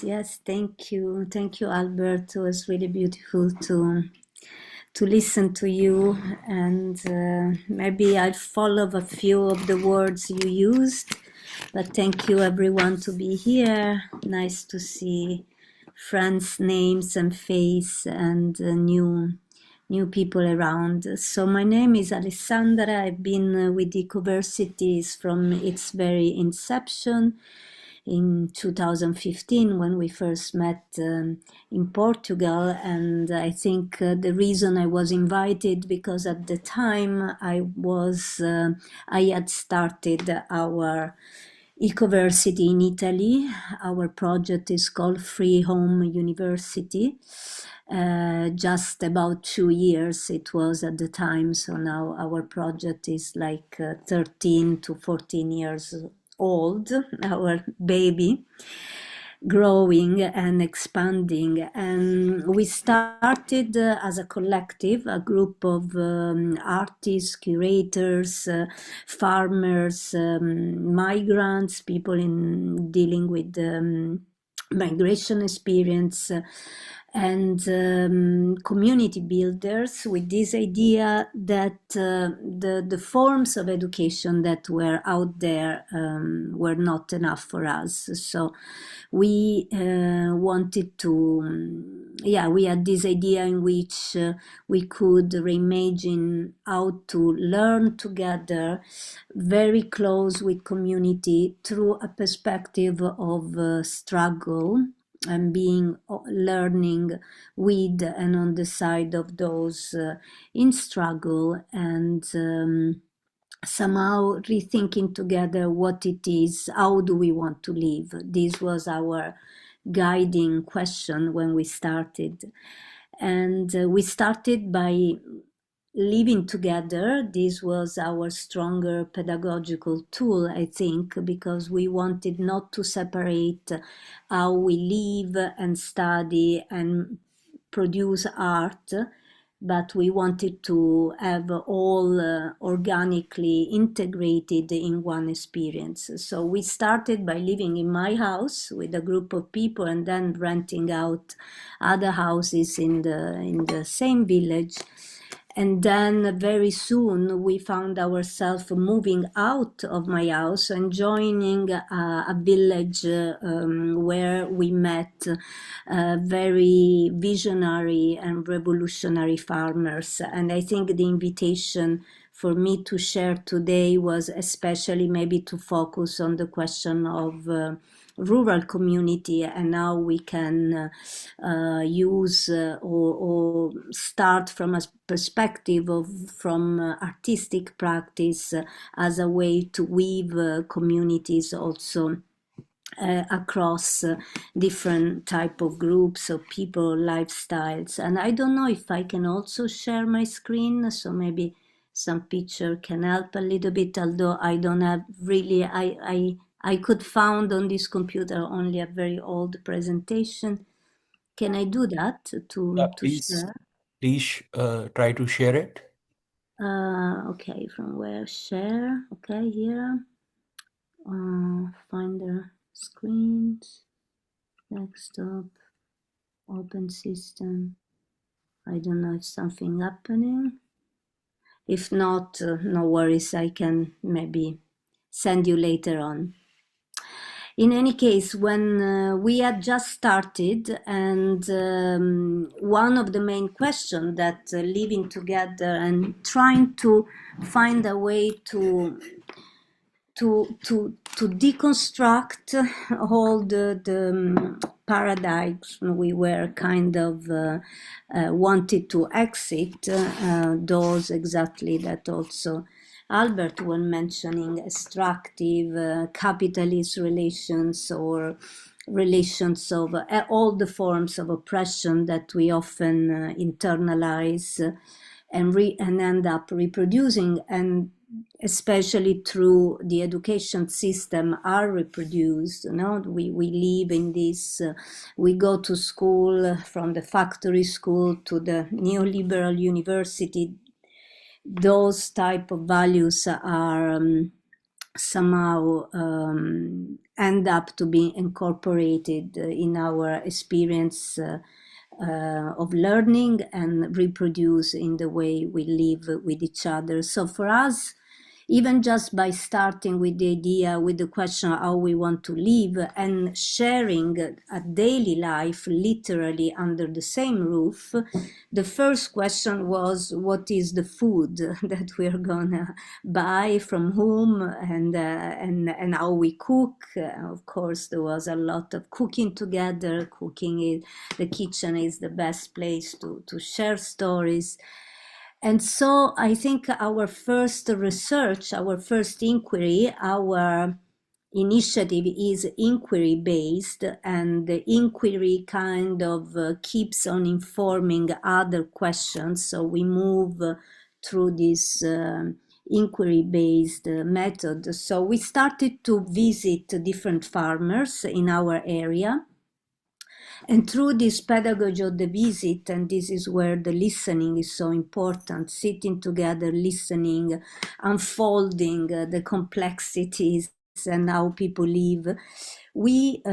Yes. Thank you, Albert. It was really beautiful to listen to you, and maybe I'll follow a few of the words you used. But thank you, everyone, to be here. Nice to see friends' names and face, and new people around. So my name is Alessandra. I've been with Ecoversities from its very inception in 2015 when we first met in Portugal. And I think the reason I was invited because at the time I had started our Ecoversity in Italy. Our project is called Free Home University. Just about 2 years it was at the time. So now our project is like 13 to 14 years old, our baby, growing and expanding. And we started as a collective, a group of artists, curators, farmers, migrants, people in dealing with migration experience, and community builders, with this idea that the forms of education that were out there were not enough for us. So we wanted to, we had this idea in which we could reimagine how to learn together, very close with community, through a perspective of struggle, and learning with and on the side of those in struggle, and somehow rethinking together what it is, how do we want to live. This was our guiding question when we started. And we started by living together. This was our stronger pedagogical tool, I think, because we wanted not to separate how we live and study and produce art, but we wanted to have all organically integrated in one experience. So we started by living in my house with a group of people, and then renting out other houses in the same village. And then very soon we found ourselves moving out of my house and joining a village where we met very visionary and revolutionary farmers. And I think the invitation for me to share today was especially maybe to focus on the question of rural community, and how we can use or start from a perspective from artistic practice as a way to weave communities also across different type of groups of people, lifestyles. And I don't know if I can also share my screen, so maybe some picture can help a little bit, although I don't have really, I could found on this computer only a very old presentation. Can I do that to share? Please try to share it. Okay, from where? Share. Okay, here. Find the screens. Desktop. Open system. I don't know if something happening. If not, no worries. I can maybe send you later on. In any case, when we had just started, and one of the main questions that living together and trying to find a way to deconstruct all the paradigms we were kind of wanted to exit, those exactly that also Albert was mentioning, extractive, capitalist relations, or relations of all the forms of oppression that we often internalize and end up reproducing, and especially through the education system are reproduced. We live in this, we go to school, from the factory school to the neoliberal university. Those type of values are somehow end up to be incorporated in our experience of learning and reproduce in the way we live with each other. So for us, even just by starting with the idea, with the question how we want to live and sharing a daily life literally under the same roof, the first question was, what is the food that we're gonna buy, from whom, and how we cook. Of course, there was a lot of cooking together. The kitchen is the best place to share stories. And so I think our first research, our first inquiry, our initiative is inquiry based, and the inquiry kind of keeps on informing other questions. So we move through this inquiry based method. So we started to visit different farmers in our area. And through this pedagogy of the visit, and this is where the listening is so important, sitting together, listening, unfolding the complexities and how people live, we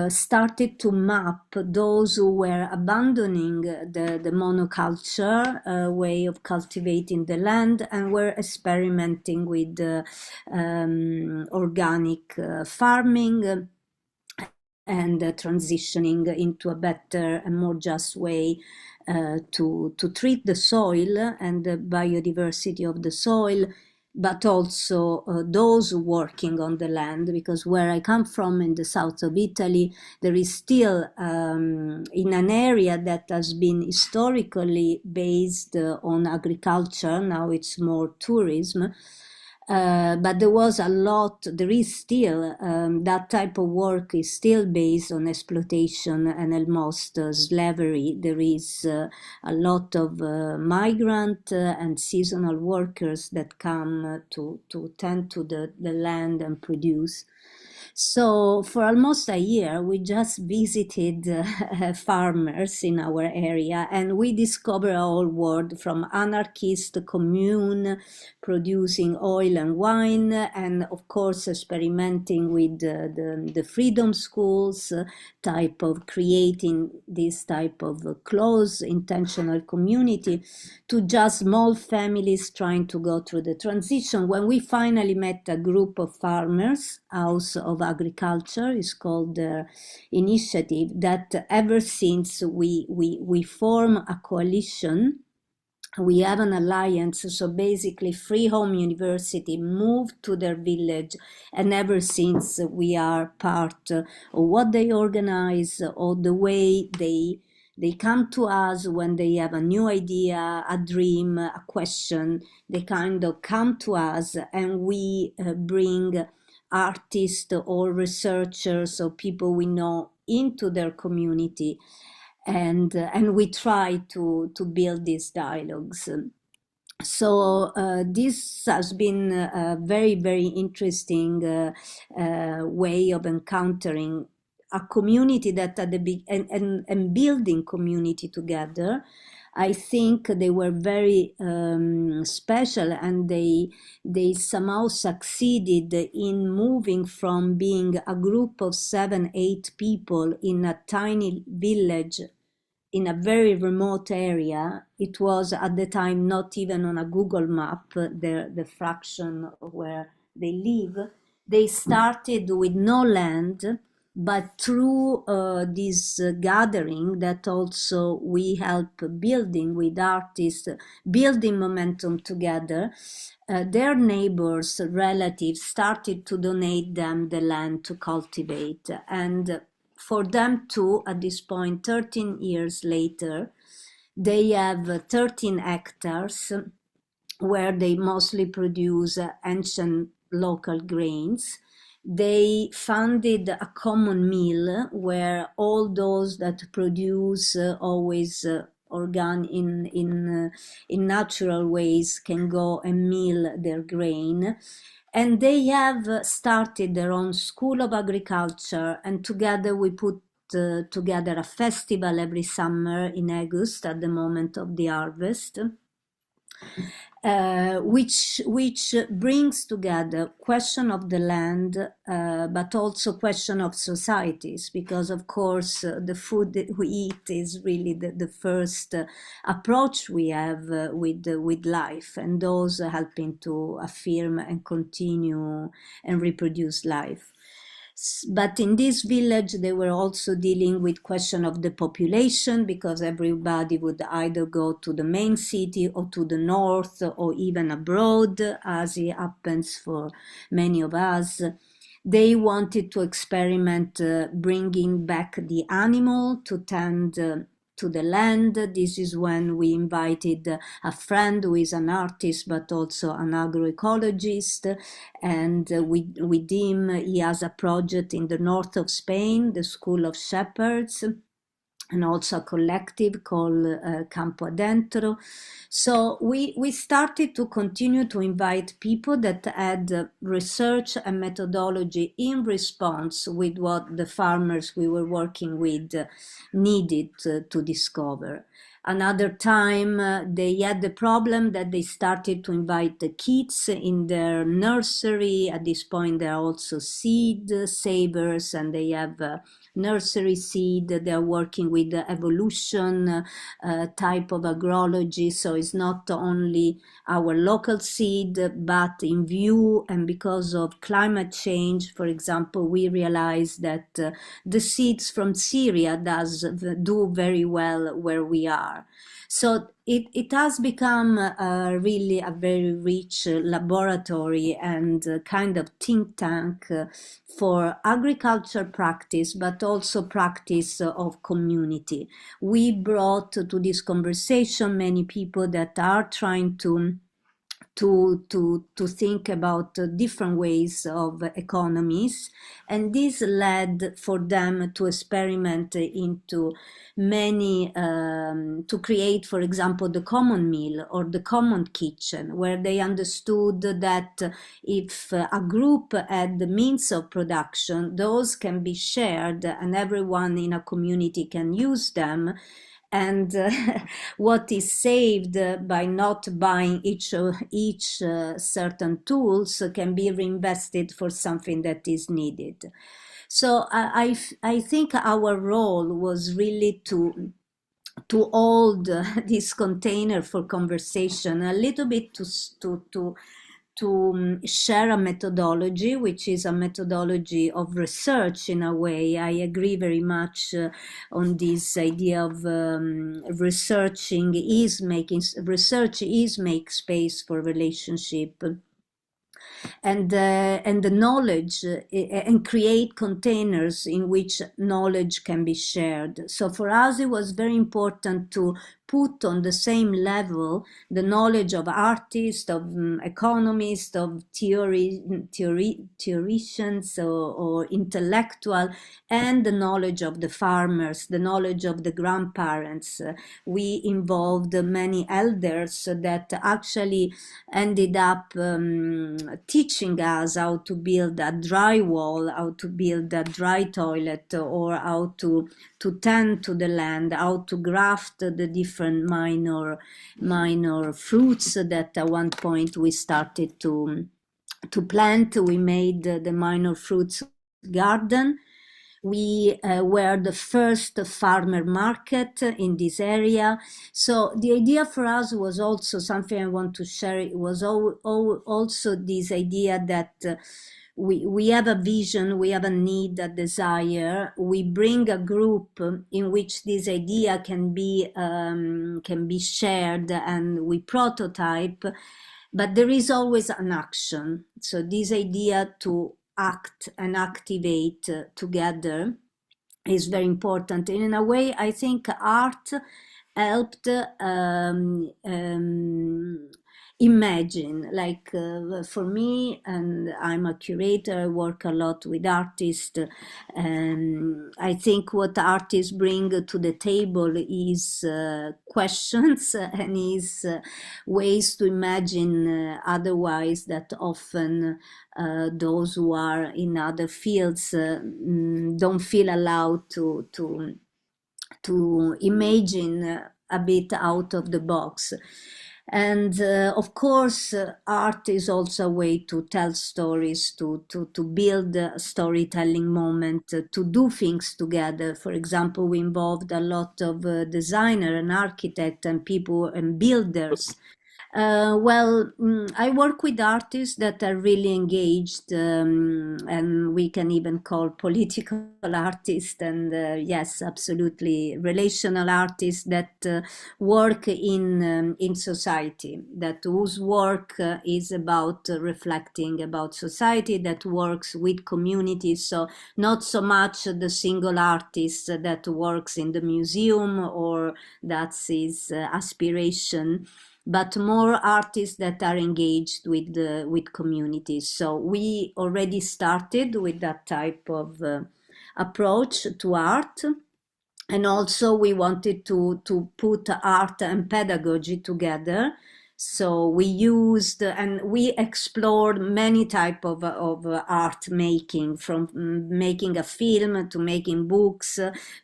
started to map those who were abandoning the monoculture way of cultivating the land and were experimenting with organic farming, and transitioning into a better and more just way to treat the soil and the biodiversity of the soil, but also those working on the land, because where I come from in the south of Italy, there is still, in an area that has been historically based on agriculture, now it's more tourism, but there is still, that type of work is still based on exploitation and almost slavery. There is a lot of migrant and seasonal workers that come to tend to the land and produce. So for almost a year, we just visited farmers in our area, and we discovered a whole world, from anarchist commune producing oil and wine, and of course experimenting with the freedom schools type of creating this type of close intentional community, to just small families trying to go through the transition. When we finally met a group of farmers, House of Agriculture is called the initiative, that ever since we form a coalition, we have an alliance. So basically Free Home University moved to their village, and ever since we are part of what they organize, or the way they come to us when they have a new idea, a dream, a question. They kind of come to us, and we bring artists or researchers or people we know into their community, and we try to build these dialogues. So this has been a very, very interesting way of encountering a community that at the big and building community together. I think they were very special, and they somehow succeeded in moving from being a group of 7-8 people in a tiny village in a very remote area. It was at the time not even on a Google map, the fraction where they live. They started with no land, but through this gathering that also we help building with artists, building momentum together, their neighbors, relatives started to donate them the land to cultivate. And for them too, at this point, 13 years later, they have 13 hectares where they mostly produce ancient local grains. They funded a common mill where all those that produce always in natural ways can go and mill their grain. And they have started their own school of agriculture, and together we put together a festival every summer in August at the moment of the harvest. which brings together question of the land, but also question of societies, because of course the food that we eat is really the first approach we have with life, and those are helping to affirm and continue and reproduce life. But in this village, they were also dealing with question of the population, because everybody would either go to the main city or to the north or even abroad, as it happens for many of us. They wanted to experiment bringing back the animal to tend to the land. This is when we invited a friend who is an artist but also an agroecologist, and with him he has a project in the north of Spain, the School of Shepherds, and also a collective called Campo Adentro. So we started to continue to invite people that had research and methodology in response with what the farmers we were working with needed to discover. Another time, they had the problem that they started to invite the kids in their nursery. At this point, they are also seed savers, and they have nursery seed. They are working with the evolution type of agrology. So it's not only our local seed, but in view and because of climate change, for example, we realized that the seeds from Syria do very well where we are. So it has become really a very rich laboratory and kind of think tank for agriculture practice, but also practice of community. We brought to this conversation many people that are trying to think about different ways of economies, and this led for them to experiment into many to create, for example, the common meal or the common kitchen, where they understood that if a group had the means of production, those can be shared and everyone in a community can use them, and what is saved by not buying each certain tools can be reinvested for something that is needed. So I think our role was really to hold this container for conversation, a little bit to share a methodology, which is a methodology of research in a way. I agree very much on this idea of research make space for relationship, and the knowledge, and create containers in which knowledge can be shared. So for us, it was very important to put on the same level the knowledge of artists, of economists, of theoreticians or intellectual, and the knowledge of the farmers, the knowledge of the grandparents. We involved many elders that actually ended up teaching us how to build a dry wall, how to build a dry toilet, or how to tend to the land, how to graft the different minor fruits that at one point we started to plant. We made the minor fruits garden. We were the first farmer market in this area. So the idea for us was also something I want to share. It was also this idea that we have a vision, we have a need, a desire. We bring a group in which this idea can be shared, and we prototype. But there is always an action. So this idea to act and activate together is very important. And in a way, I think art helped imagine, like for me, and I'm a curator, I work a lot with artists, and I think what artists bring to the table is questions and is ways to imagine otherwise that often those who are in other fields don't feel allowed to imagine a bit out of the box. And of course, art is also a way to tell stories, to build a storytelling moment, to do things together. For example, we involved a lot of designer and architect and people and builders. I work with artists that are really engaged, and we can even call political artists, and yes, absolutely, relational artists that work in society, that whose work is about reflecting about society, that works with communities. So not so much the single artist that works in the museum or that's his aspiration, but more artists that are engaged with communities. So we already started with that type of approach to art. And also we wanted to put art and pedagogy together. So we used and we explored many type of art making, from making a film to making books,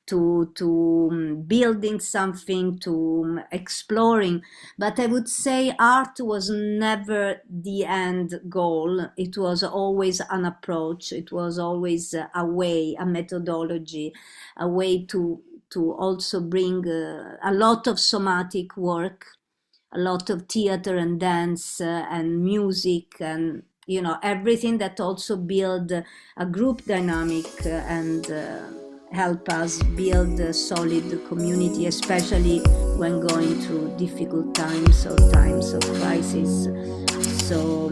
to building something, to exploring. But I would say art was never the end goal. It was always an approach. It was always a way, a methodology, a way to also bring a lot of somatic work, a lot of theater and dance and music, and everything that also build a group dynamic and help us build a solid community, especially when going through difficult times or times of crisis. So